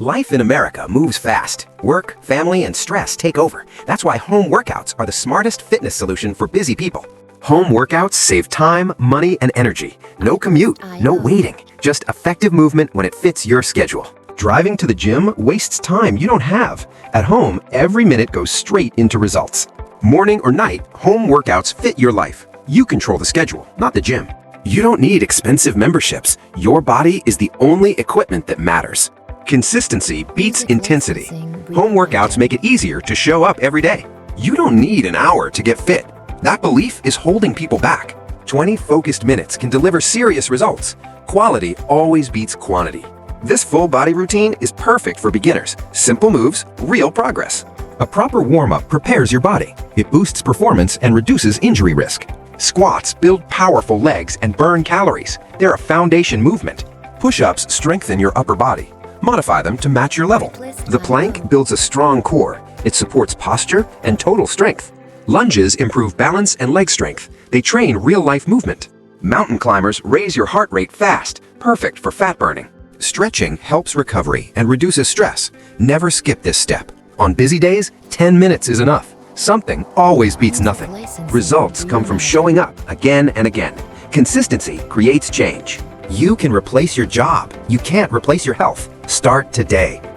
Life in America moves fast. Work, family, and stress take over. That's why home workouts are the smartest fitness solution for busy people. Home workouts save time, money, and energy. No commute, no waiting, just effective movement when it fits your schedule. Driving to the gym wastes time you don't have. At home, every minute goes straight into results. Morning or night, home workouts fit your life. You control the schedule, not the gym. You don't need expensive memberships. Your body is the only equipment that matters. Consistency beats intensity. Home workouts make it easier to show up every day. You don't need an hour to get fit. That belief is holding people back. 20 focused minutes can deliver serious results. Quality always beats quantity. This full body routine is perfect for beginners. Simple moves, real progress. A proper warm-up prepares your body. It boosts performance and reduces injury risk. Squats build powerful legs and burn calories. They're a foundation movement. Push-ups strengthen your upper body. Modify them to match your level. The plank builds a strong core. It supports posture and total strength. Lunges improve balance and leg strength. They train real-life movement. Mountain climbers raise your heart rate fast, perfect for fat burning. Stretching helps recovery and reduces stress. Never skip this step. On busy days, 10 minutes is enough. Something always beats nothing. Results come from showing up again and again. Consistency creates change. You can replace your job. You can't replace your health. Start today.